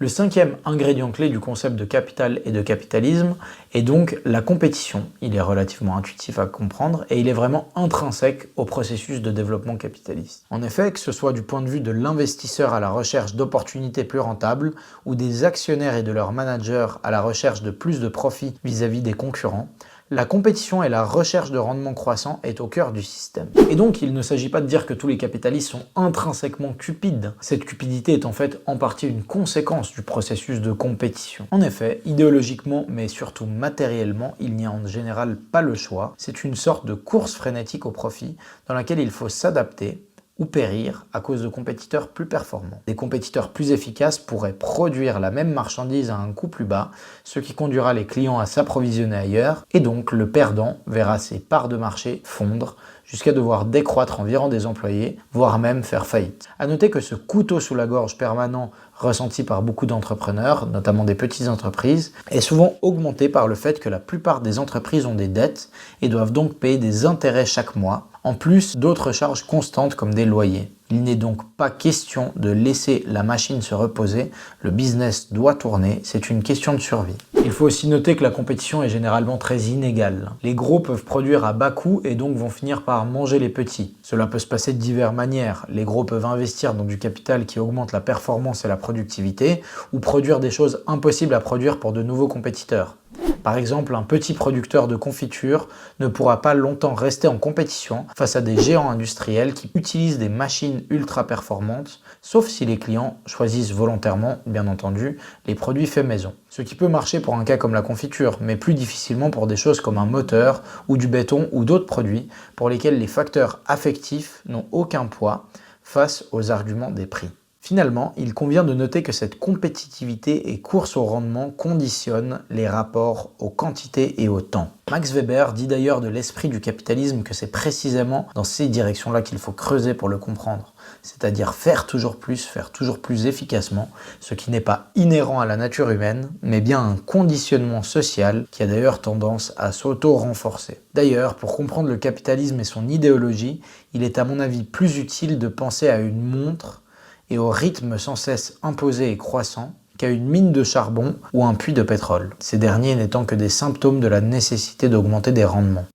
Le cinquième ingrédient clé du concept de capital et de capitalisme est donc la compétition. Il est relativement intuitif à comprendre et il est vraiment intrinsèque au processus de développement capitaliste. En effet, que ce soit du point de vue de l'investisseur à la recherche d'opportunités plus rentables ou des actionnaires et de leurs managers à la recherche de plus de profits vis-à-vis des concurrents, la compétition et la recherche de rendement croissant est au cœur du système. Et donc, il ne s'agit pas de dire que tous les capitalistes sont intrinsèquement cupides. Cette cupidité est en fait en partie une conséquence du processus de compétition. En effet, idéologiquement, mais surtout matériellement, il n'y a en général pas le choix. C'est une sorte de course frénétique au profit dans laquelle il faut s'adapter ou périr à cause de compétiteurs plus performants. Des compétiteurs plus efficaces pourraient produire la même marchandise à un coût plus bas, ce qui conduira les clients à s'approvisionner ailleurs, et donc le perdant verra ses parts de marché fondre, jusqu'à devoir décroître environ des employés, voire même faire faillite. A noter que ce couteau sous la gorge permanent ressenti par beaucoup d'entrepreneurs, notamment des petites entreprises, est souvent augmenté par le fait que la plupart des entreprises ont des dettes et doivent donc payer des intérêts chaque mois, en plus d'autres charges constantes comme des loyers. Il n'est donc pas question de laisser la machine se reposer, le business doit tourner, c'est une question de survie. Il faut aussi noter que la compétition est généralement très inégale. Les gros peuvent produire à bas coût et donc vont finir par manger les petits. Cela peut se passer de diverses manières. Les gros peuvent investir dans du capital qui augmente la performance et la productivité, ou produire des choses impossibles à produire pour de nouveaux compétiteurs. Par exemple, un petit producteur de confiture ne pourra pas longtemps rester en compétition face à des géants industriels qui utilisent des machines ultra performantes, sauf si les clients choisissent volontairement, bien entendu, les produits faits maison. Ce qui peut marcher pour un cas comme la confiture, mais plus difficilement pour des choses comme un moteur ou du béton ou d'autres produits pour lesquels les facteurs affectifs n'ont aucun poids face aux arguments des prix. Finalement, il convient de noter que cette compétitivité et course au rendement conditionnent les rapports aux quantités et au temps. Max Weber dit d'ailleurs de l'esprit du capitalisme que c'est précisément dans ces directions-là qu'il faut creuser pour le comprendre, c'est-à-dire faire toujours plus efficacement, ce qui n'est pas inhérent à la nature humaine, mais bien un conditionnement social qui a d'ailleurs tendance à s'auto-renforcer. D'ailleurs, pour comprendre le capitalisme et son idéologie, il est à mon avis plus utile de penser à une montre et au rythme sans cesse imposé et croissant qu'à une mine de charbon ou un puits de pétrole, ces derniers n'étant que des symptômes de la nécessité d'augmenter des rendements.